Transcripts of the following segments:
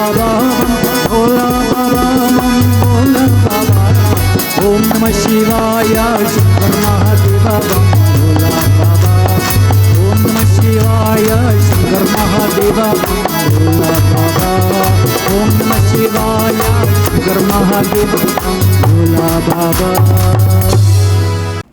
Baba, Bhola Baba, Bhola Baba. Om Namah Shivaya, Shankar Mahadeva, Bhola Baba. Om Namah Shivaya, Shankar Mahadeva, Bhola Baba. Om Namah Shivaya, Shankar Mahadeva, Bhola Baba.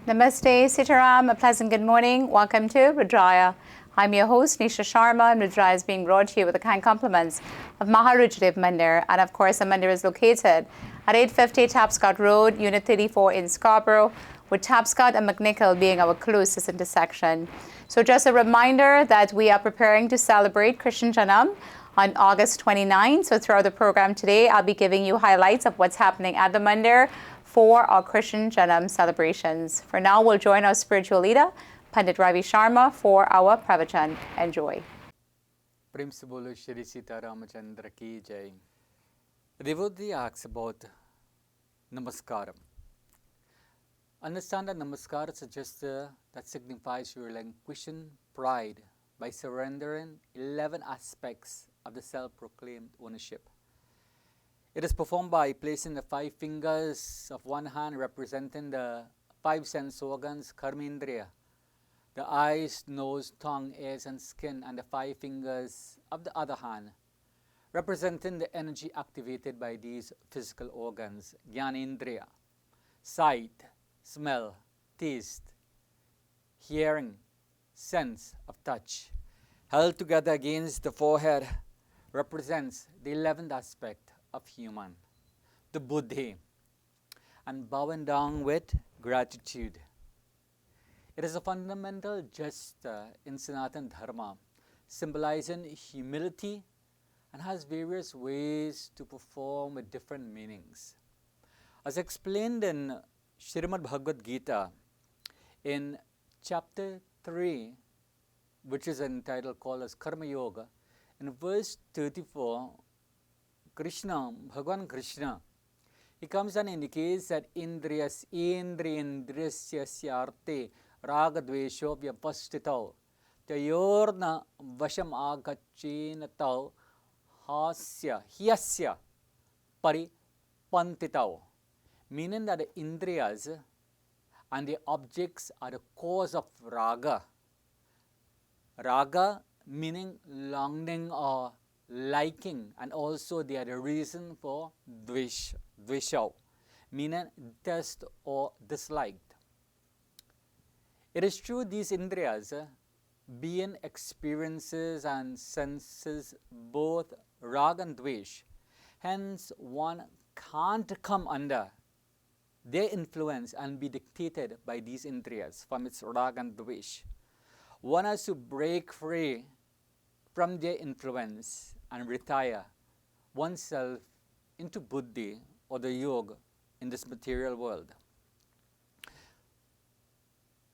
Namaste, Sitaram, a pleasant good morning. Welcome to Rudraaya. I'm your host, Nisha Sharma, and Rudraaya is being brought to you with the kind compliments of Maharujdev Mandir. And of course, the Mandir is located at 850 Tapscott Road, Unit 34 in Scarborough, with Tapscott and McNichol being our closest intersection. So just a reminder that we are preparing to celebrate Krishna Janam on August 29. So throughout the program today, I'll be giving you highlights of what's happening at the Mandir for our Krishna Janam celebrations. For now, we'll join our spiritual leader, Pandit Ravi Sharma, for our pravachan. Enjoy. Prem se bolo Shri Sita Ramachandra ki jai. The devotee asks about Namaskara. Understand that Namaskara is a gesture that signifies relinquishing pride by surrendering 11 aspects of the self-proclaimed ownership. It is performed by placing the 5 fingers of one hand representing the 5 sense organs, karmendriya, the eyes, nose, tongue, ears and skin, and the 5 fingers of the other hand representing the energy activated by these physical organs, jnanendriya, sight, smell, taste, hearing, sense of touch, held together against the forehead, represents the 11th aspect of human, the buddhi, and bowing down with gratitude. It is a fundamental gesture in Sanatana Dharma, symbolizing humility and has various ways to perform with different meanings. As explained in Srimad Bhagavad Gita, in chapter 3, which is entitled called as Karma Yoga, in verse 34, Bhagavan Krishna, he comes and indicates that indriyasyasyarte raga dvesho vyapastitau tayorna vasham agachinatau hyasya paripantitau, meaning that the indriyas and the objects are the cause of raga. Raga meaning longing or liking, and also they are the reason for dvesha, meaning test or disliked. It is true these indriyas, being experiences and senses both rag and dvesh, hence one can't come under their influence and be dictated by these indriyas from its rag and dvesh. One has to break free from their influence and retire oneself into buddhi or the yoga in this material world.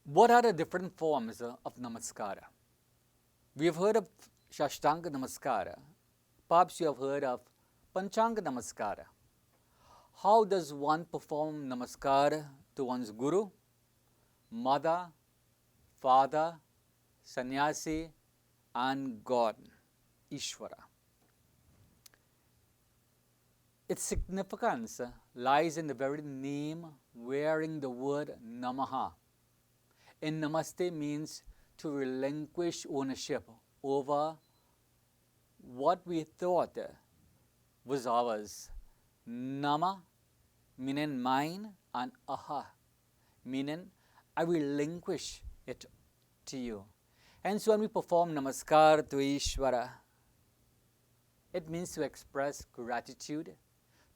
What are the different forms of Namaskara? We have heard of Shashtanga Namaskara. Perhaps you have heard of Panchangan Namaskara. How does one perform Namaskara to one's Guru, Mother, Father, Sannyasi, and God, Ishvara? Its significance lies in the very name wearing the word Namaha. In Namaste means to relinquish ownership over what we thought was ours. Nama meaning mine, and aha meaning I relinquish it to you. Hence when we perform Namaskar to Ishvara, it means to express gratitude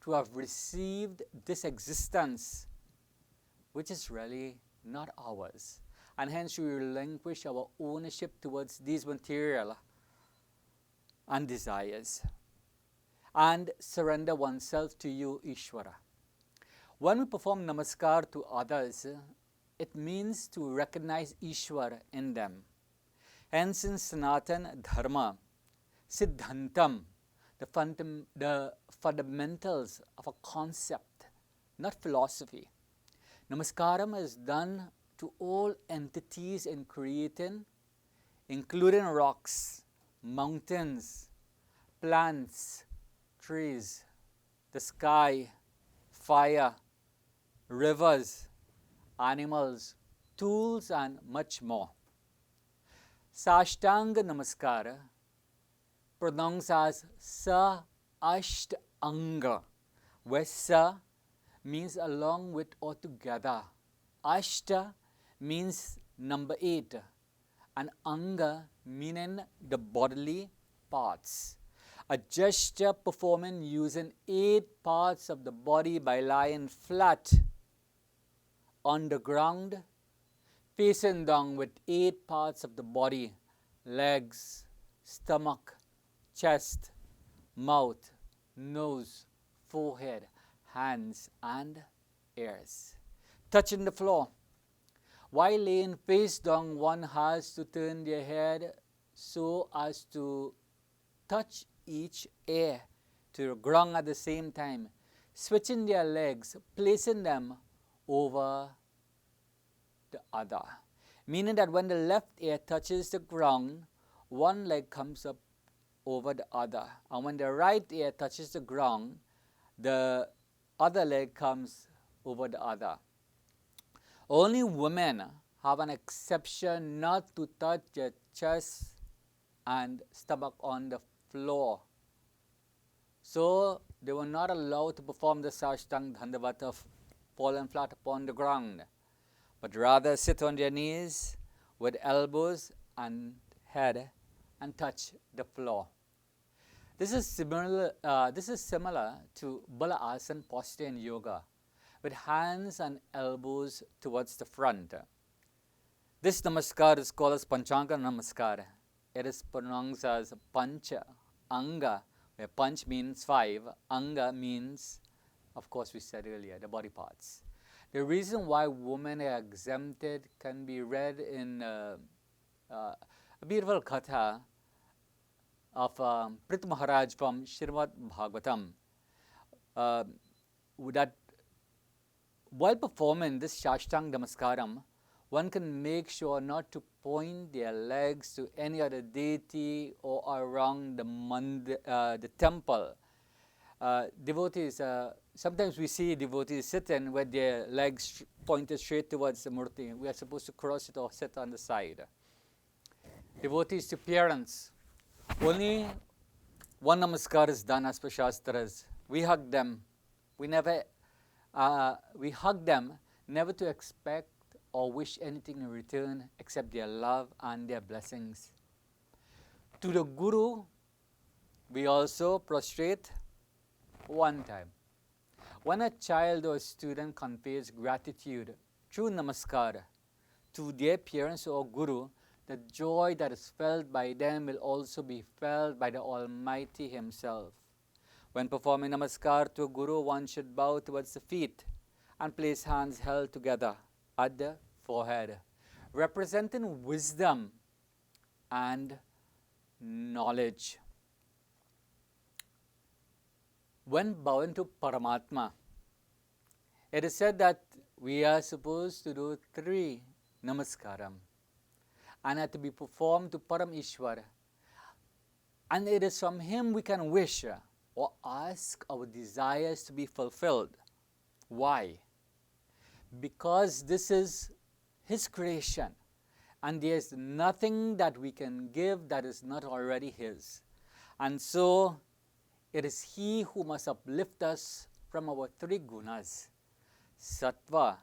to have received this existence, which is really not ours. And hence we relinquish our ownership towards these material and desires and surrender oneself to you, Ishvara. When we perform Namaskar to others, it means to recognize Ishvara in them. Hence in Sanatana Dharma, Siddhantam, the fundamentals of a concept, not philosophy. Namaskaram is done to all entities in creating, including rocks, mountains, plants, trees, the sky, fire, rivers, animals, tools, and much more. Saśṭanga Namaskara, pronounced as Sa Asht Anga, where Sa means along with or together. Ashta means number 8, and Anga meaning the bodily parts. A gesture performing using 8 parts of the body by lying flat on the ground, facing down with 8 parts of the body: legs, stomach, chest, mouth, nose, forehead, hands, and ears. Touching the floor. While laying face down, one has to turn their head so as to touch each ear to the ground at the same time, switching their legs, placing them over the other. Meaning that when the left ear touches the ground, one leg comes up over the other. And when the right ear touches the ground, the other leg comes over the other. Only women have an exception not to touch their chest and stomach on the floor. So they were not allowed to perform the Saśṭang Dandavat of falling flat upon the ground, but rather sit on their knees with elbows and head and touch the floor. This is similar to Bala Asana posture in yoga, with hands and elbows towards the front. This namaskar is called as Panchangan Namaskar. It is pronounced as Pancha Anga, where Panch means 5, Anga means, of course we said earlier, the body parts. The reason why women are exempted can be read in a beautiful katha of Prit Maharaj from Srimad Bhagavatam, that while performing this Saśṭang Namaskaram, one can make sure not to point their legs to any other deity or around the temple. Devotees, sometimes we see devotees sitting with their legs pointed straight towards the murti. We are supposed to cross it or sit on the side. Devotees to parents, only one namaskar is done as per Shastras. We hug them. We hug them never to expect or wish anything in return except their love and their blessings. To the Guru, we also prostrate one time. When a child or student conveys gratitude through namaskar to their parents or Guru, the joy that is felt by them will also be felt by the Almighty Himself. When performing namaskar to a Guru, one should bow towards the feet and place hands held together at the forehead, representing wisdom and knowledge. When bowing to Paramatma, it is said that we are supposed to do 3 namaskaram and are to be performed to Param Ishwar. And it is from Him we can wish or ask our desires to be fulfilled. Why? Because this is His creation, and there is nothing that we can give that is not already His. And so, it is He who must uplift us from our 3 gunas, Sattva,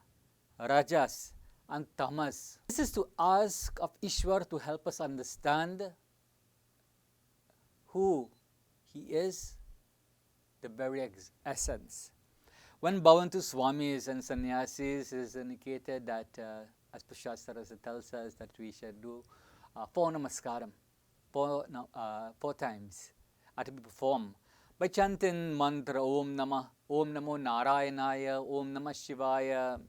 Rajas, and Tamas. This is to ask of Ishwar to help us understand who He is, the very essence. When bowing to Swamis and Sannyasis, it is indicated that, as per Shastras, it tells us that we should do 4 namaskaram, 4 times, are to be performed by chanting mantra Om Namo Narayanaya, Om Namah Shivaya,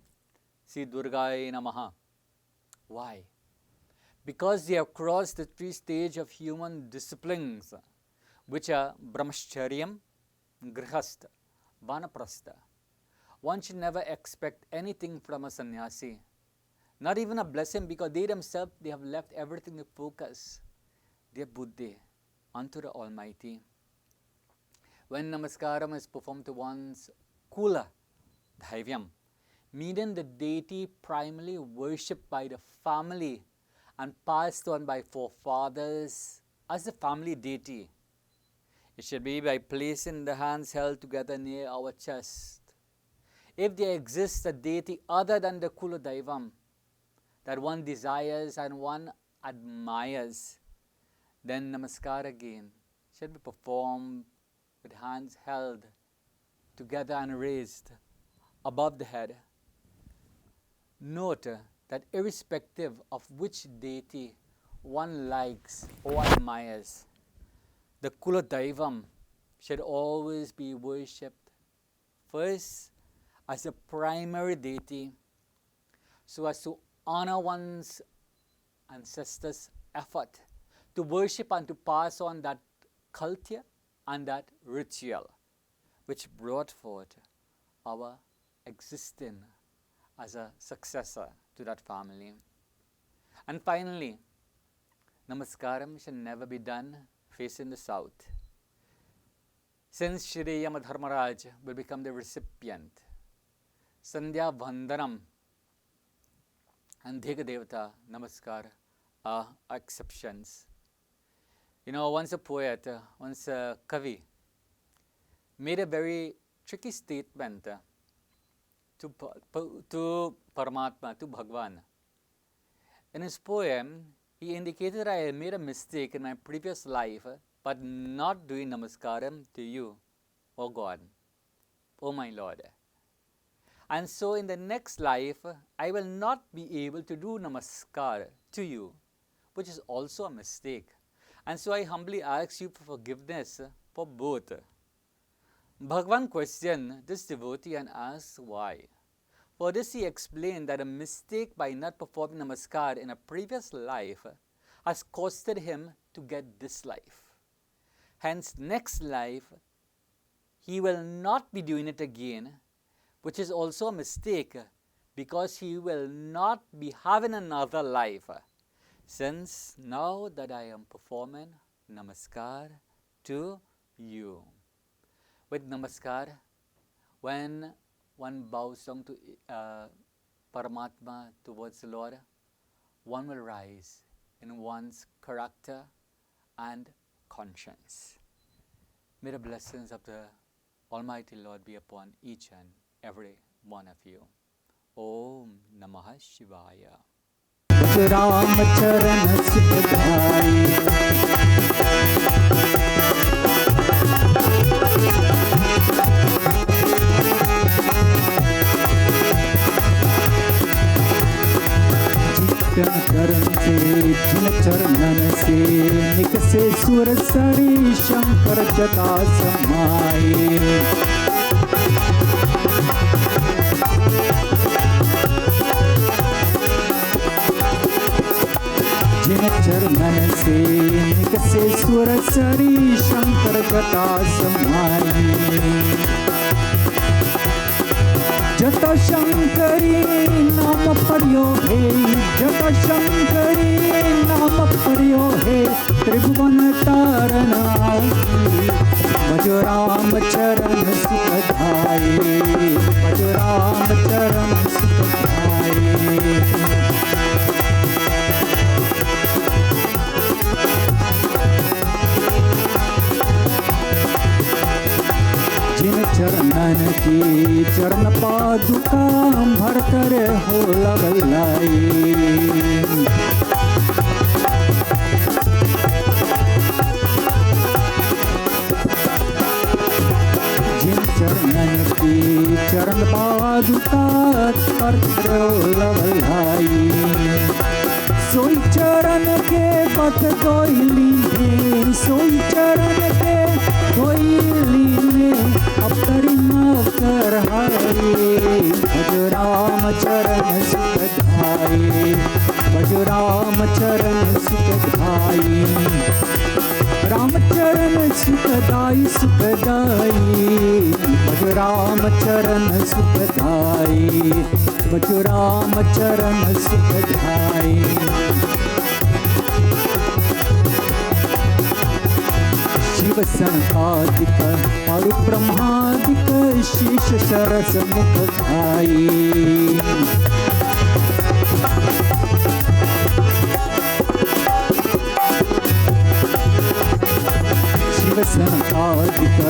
Sri Durgaya Namaha. Why? Because they have crossed the 3 stages of human disciplines, which are Brahmacharyam, Grihastha, Vanaprastha. One should never expect anything from a sannyasi, not even a blessing, because they themselves, they have left everything to focus their buddhi onto the Almighty. when Namaskaram is performed to one's Kula Daivyam, meaning the deity primarily worshipped by the family and passed on by forefathers as the family deity. It should be by placing the hands held together near our chest. If there exists a deity other than the Kula Daivam that one desires and one admires, then Namaskar again should be performed with hands held together and raised above the head. Note that irrespective of which deity one likes or admires, the Kula Daivam should always be worshipped first as a primary deity, so as to honor one's ancestors' effort to worship and to pass on that culture and that ritual which brought forth our existing as a successor to that family. And finally, Namaskaram should never be done facing the south, since Shri Yamadharmaraj will become the recipient. Sandhya Vandanam and Dhika Devata Namaskar are exceptions. You know, once a poet, once a Kavi, made a very tricky statement to Paramatma, to Bhagwan. In his poem, he indicated that I had made a mistake in my previous life, but not doing Namaskaram to you, O God, O my Lord. And so in the next life, I will not be able to do Namaskar to you, which is also a mistake. And so I humbly ask you for forgiveness for both. Bhagwan questioned this devotee and asked why. For this he explained that a mistake by not performing Namaskar in a previous life has costed him to get this life. Hence, next life, he will not be doing it again, which is also a mistake because he will not be having another life, since now that I am performing Namaskar to you. With Namaskar, when one bows down to Paramatma, towards the Lord, one will rise in one's character and conscience. May the blessings of the Almighty Lord be upon each and every one of you. Om Namah Shivaya. Ram चरण सुखदाई चित्तन करम से जिन चरणन से निकसे सुर सरी शंकर जटा समाए जिन चरणन से निकसे सुर सरी शंकर जटा समाई जटा शंकरी नाम पर्यो हे जटा शंकरी नाम पर्यो हे त्रिभुवन तारना भज राम चरण सुखदाई भज राम चरण सुखदाई जिन चरणन की चरण पादुका भर कर हो लवलाई जिन चरणन की चरण पादुका भर कर हो लवलाई सोई चरण के पथ कोयली में सोई चरण के कोयली में अवतरी कर हरे भज राम चरण सुखदाई भज राम चरण सुखदाई राम चरण सुखदाई सुखदाई भज राम चरण सुखदाई भज राम चरण सुखदाई शिव सनकादिक और ब्रह्मादिक शीश सरस मुख खाई शिव सनकादिक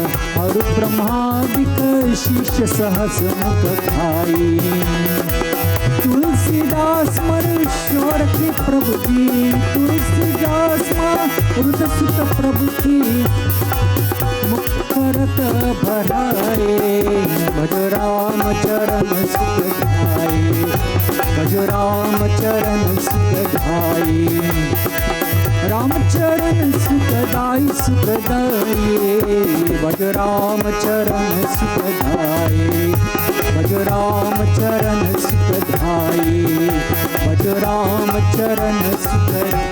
और ब्रह्मादिक शीश सहस मुख खाई तुलसीदास मरुश्वर के प्रभु की तुलसीदास मरुद सुत प्रभु की मुख करत भराए भज राम चरण सुख धाए भज राम चरण सुख धाए राम चरण सुखदाई सुखदाई भज राम चरण सुखदाई भज राम चरण सुखदाई भज राम चरण सुखदाई.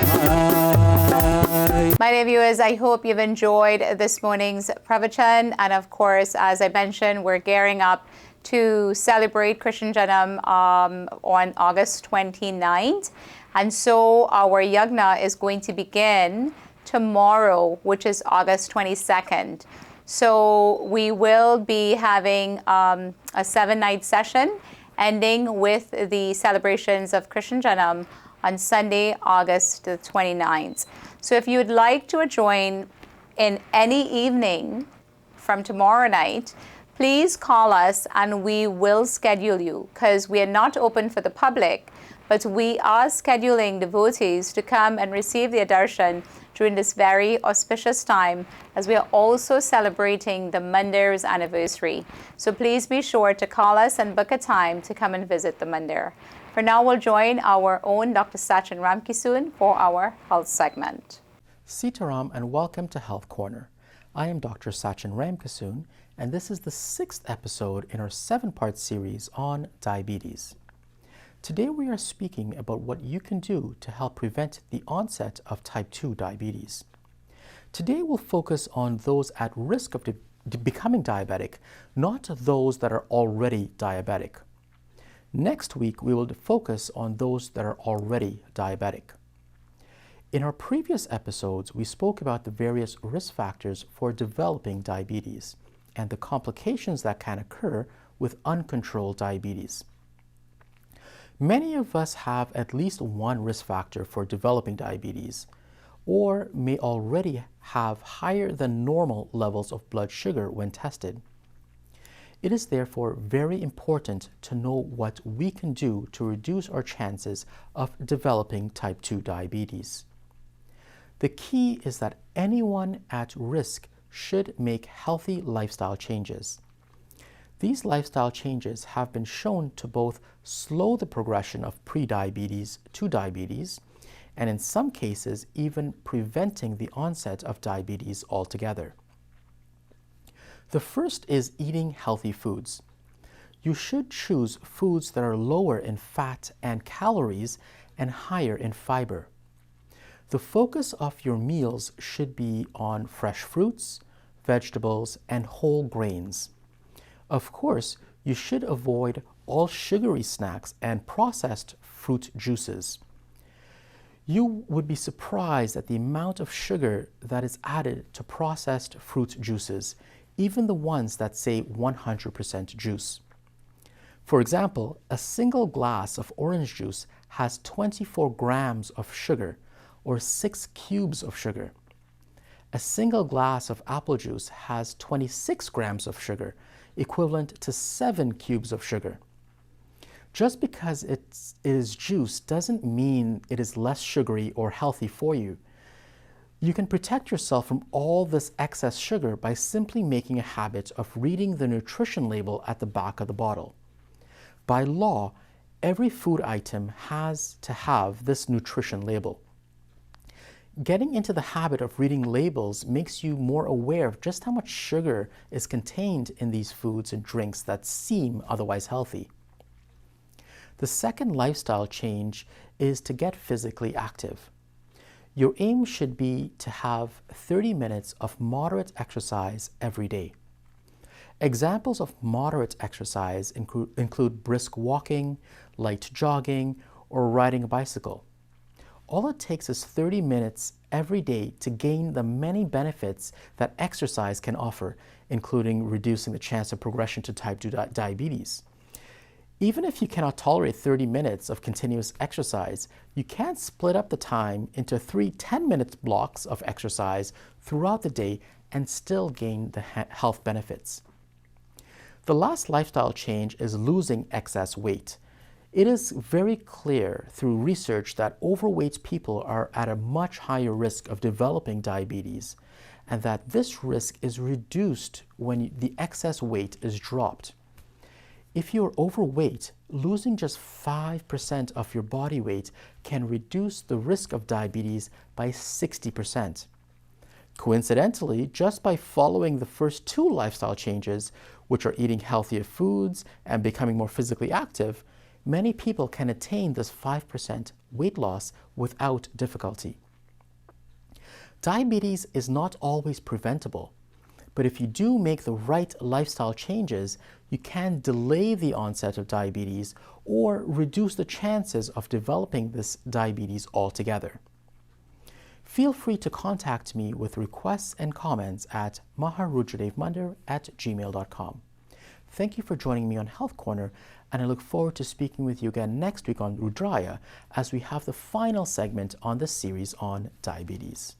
My dear viewers, I hope you've enjoyed this morning's pravachan, and of course, as I mentioned, we're gearing up to celebrate Krishna Janam on August 29th. And so our yagna is going to begin tomorrow, which is August 22nd. So we will be having a 7-night session ending with the celebrations of Krishna Janam on Sunday, August the 29th. So if you would like to join in any evening from tomorrow night, please call us and we will schedule you, because we are not open for the public, but we are scheduling devotees to come and receive their darshan during this very auspicious time, as we are also celebrating the Mandir's anniversary. So please be sure to call us and book a time to come and visit the Mandir. For now, we'll join our own Dr. Sachin Ramkisoon for our health segment. Sitaram, and welcome to Health Corner. I am Dr. Sachin Ramkisoon, and this is the 6th episode in our 7-part series on diabetes. Today we are speaking about what you can do to help prevent the onset of type 2 diabetes. Today we'll focus on those at risk of becoming diabetic, not those that are already diabetic. Next week we will focus on those that are already diabetic. In our previous episodes, we spoke about the various risk factors for developing diabetes and the complications that can occur with uncontrolled diabetes. Many of us have at least one risk factor for developing diabetes, or may already have higher than normal levels of blood sugar when tested. It is therefore very important to know what we can do to reduce our chances of developing type 2 diabetes. The key is that anyone at risk should make healthy lifestyle changes. These lifestyle changes have been shown to both slow the progression of prediabetes to diabetes, and in some cases even preventing the onset of diabetes altogether. The first is eating healthy foods. You should choose foods that are lower in fat and calories and higher in fiber. The focus of your meals should be on fresh fruits, vegetables, and whole grains. Of course, you should avoid all sugary snacks and processed fruit juices. You would be surprised at the amount of sugar that is added to processed fruit juices, even the ones that say 100% juice. For example, a single glass of orange juice has 24 grams of sugar, or 6 cubes of sugar. A single glass of apple juice has 26 grams of sugar, equivalent to 7 cubes of sugar. Just because it is juice doesn't mean it is less sugary or healthy for you. You can protect yourself from all this excess sugar by simply making a habit of reading the nutrition label at the back of the bottle. By law, every food item has to have this nutrition label. Getting into the habit of reading labels makes you more aware of just how much sugar is contained in these foods and drinks that seem otherwise healthy. The second lifestyle change is to get physically active. Your aim should be to have 30 minutes of moderate exercise every day. Examples of moderate exercise include brisk walking, light jogging, or riding a bicycle. All it takes is 30 minutes every day to gain the many benefits that exercise can offer, including reducing the chance of progression to type 2 diabetes. Even if you cannot tolerate 30 minutes of continuous exercise, you can split up the time into 3 10-minute blocks of exercise throughout the day and still gain the health benefits. The last lifestyle change is losing excess weight. It is very clear through research that overweight people are at a much higher risk of developing diabetes, and that this risk is reduced when the excess weight is dropped. If you are overweight, losing just 5% of your body weight can reduce the risk of diabetes by 60%. Coincidentally, just by following the first 2 lifestyle changes, which are eating healthier foods and becoming more physically active, many people can attain this 5% weight loss without difficulty. Diabetes is not always preventable, but if you do make the right lifestyle changes, you can delay the onset of diabetes or reduce the chances of developing this diabetes altogether. Feel free to contact me with requests and comments at maharudradevmandir@gmail.com. Thank you for joining me on Health Corner, and I look forward to speaking with you again next week on Rudraaya as we have the final segment on this series on diabetes.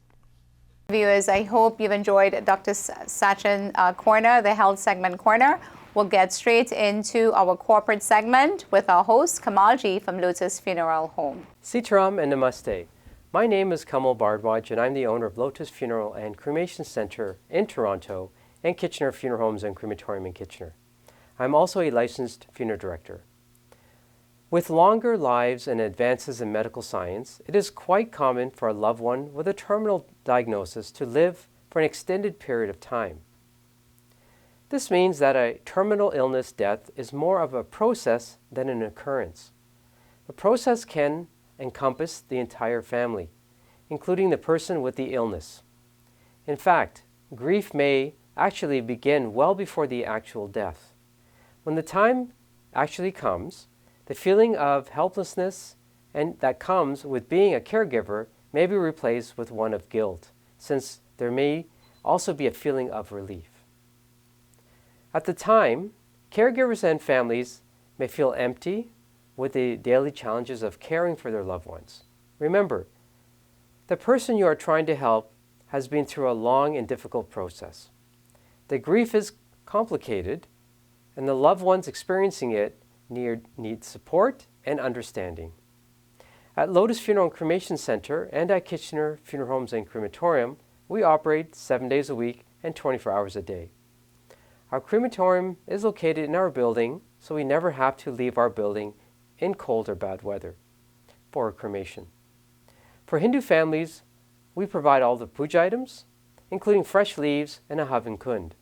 Viewers, I hope you've enjoyed Dr. Sachin Corner, the Health Segment Corner. We'll get straight into our corporate segment with our host, Kamalji from Lotus Funeral Home. Sitaram and Namaste. My name is Kamal Bardwaj, and I'm the owner of Lotus Funeral and Cremation Center in Toronto and Kitchener Funeral Homes and Crematorium in Kitchener. I'm also a licensed funeral director. With longer lives and advances in medical science, it is quite common for a loved one with a terminal diagnosis to live for an extended period of time. This means that a terminal illness death is more of a process than an occurrence. The process can encompass the entire family, including the person with the illness. In fact, grief may actually begin well before the actual death. When the time actually comes, the feeling of helplessness and that comes with being a caregiver may be replaced with one of guilt, since there may also be a feeling of relief. At the time, caregivers and families may feel empty with the daily challenges of caring for their loved ones. Remember, the person you are trying to help has been through a long and difficult process. The grief is complicated, and the loved ones experiencing it need support and understanding. At Lotus Funeral and Cremation Center and at Kitchener Funeral Homes and Crematorium, we operate 7 days a week and 24 hours a day. Our crematorium is located in our building, so we never have to leave our building in cold or bad weather for cremation. For Hindu families, we provide all the puja items, including fresh leaves and a havan kund.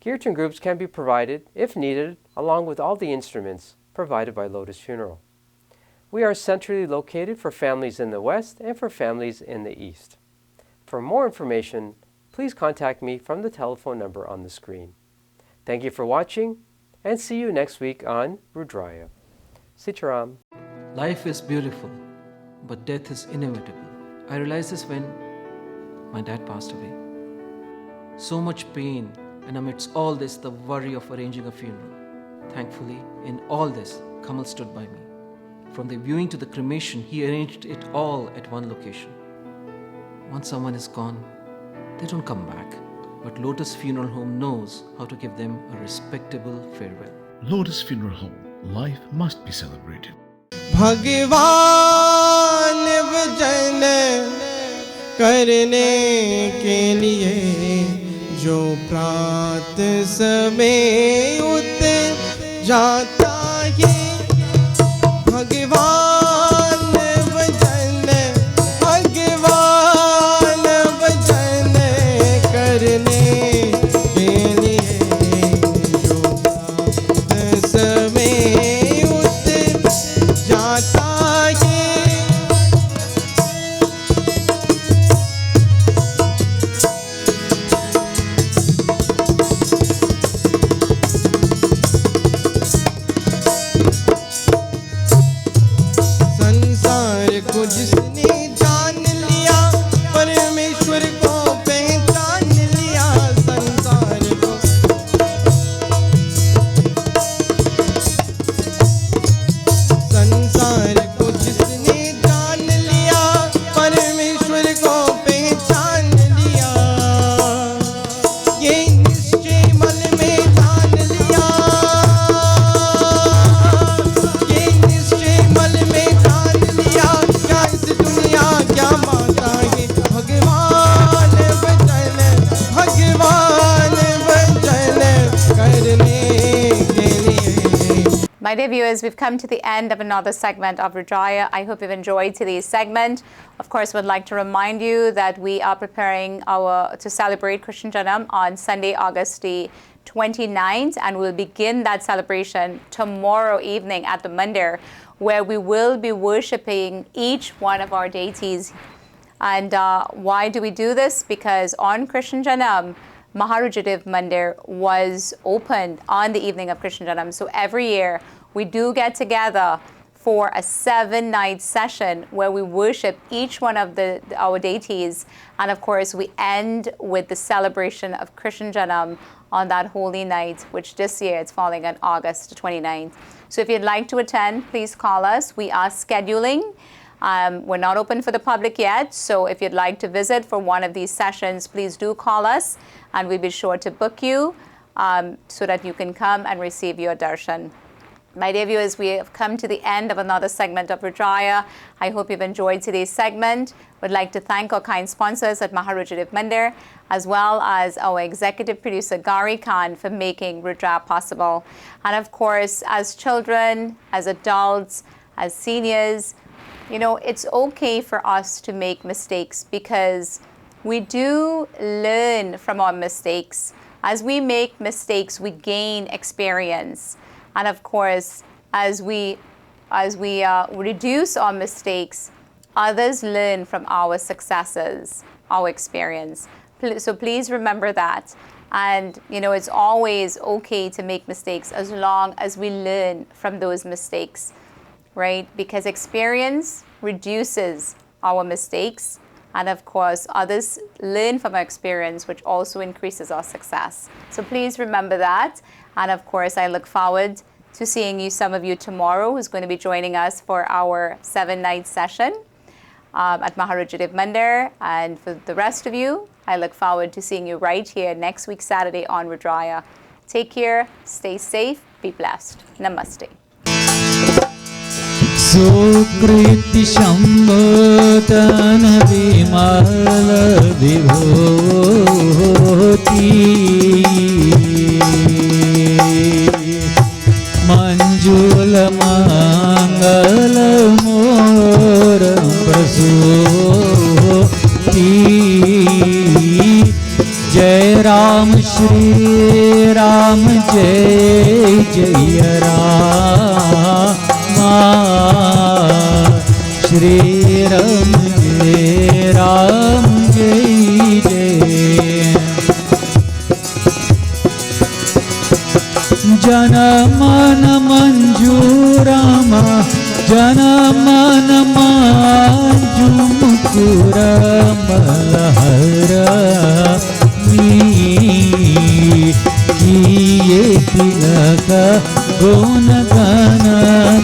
Kirtan groups can be provided, if needed, along with all the instruments provided by Lotus Funeral. We are centrally located for families in the West and for families in the East. For more information, please contact me from the telephone number on the screen. Thank you for watching, and see you next week on Rudraaya. Sitaram. Life is beautiful, but death is inevitable. I realized this when my dad passed away. So much pain, and amidst all this, the worry of arranging a funeral. Thankfully, in all this, Kamal stood by me. From the viewing to the cremation, he arranged it all at one location. Once someone is gone, they don't come back. But Lotus Funeral Home knows how to give them a respectable farewell. Lotus Funeral Home. Life must be celebrated. भगवान भजन करने के लिए जो प्रात समय उत जाता है भगवान भजन करने के लिए जो प्रात समय उत जाता है My dear viewers, we've come to the end of another segment of Rudraaya. I hope you've enjoyed today's segment. Of course, we'd like to remind you that we are preparing to celebrate Krishna Janam on Sunday, August the 29th, and we'll begin that celebration tomorrow evening at the Mandir, where we will be worshipping each one of our deities. And why do we do this? Because on Krishna Janam, Maharudradev Mandir was opened on the evening of Krishna Janam. So every year we do get together for a 7-night session where we worship each one of our deities. And of course, we end with the celebration of Krishna Janam on that holy night, which this year it's falling on August 29th. So if you'd like to attend, please call us. We are scheduling. We're not open for the public yet, so if you'd like to visit for one of these sessions, please do call us, and we'll be sure to book you so that you can come and receive your darshan. My dear viewers, we have come to the end of another segment of Rudraaya. I hope you've enjoyed today's segment. We'd like to thank our kind sponsors at Maharudradev Mandir, as well as our executive producer, Gari Khan, for making Rudraaya possible. And of course, as children, as adults, as seniors, you know, it's okay for us to make mistakes because we do learn from our mistakes. As we make mistakes, we gain experience. And of course, as we reduce our mistakes, others learn from our successes, our experience. So please remember that. And, you know, it's always okay to make mistakes as long as we learn from those mistakes. Right? Because experience reduces our mistakes, and of course others learn from our experience, which also increases our success. So please remember that. And of course I look forward to seeing some of you tomorrow who's going to be joining us for our 7-night session at Maharudradev Mandir. And for the rest of you, I look forward to seeing you right here next week Saturday on Rudraaya. Take care, stay safe, be blessed. Namaste. सुकृति संबोधन विमल विभूति मंजुल मंगल मोर प्रसूति जय राम श्री राम जय जय राम श्री राम जय जय जनमन मंजूरम जनमन मंजू मुकुर मलहर किए तिलक गुण गण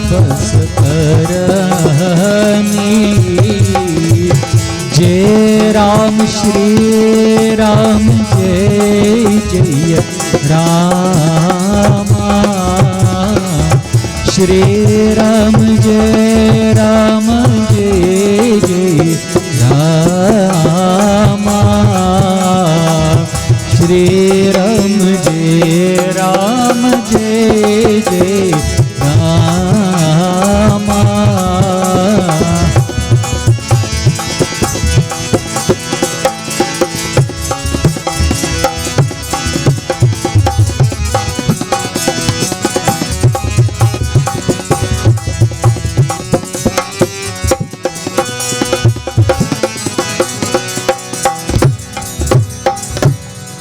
बस करनी जय राम श्री राम जय जय राम श्री राम जय जय राम श्री राम जय जय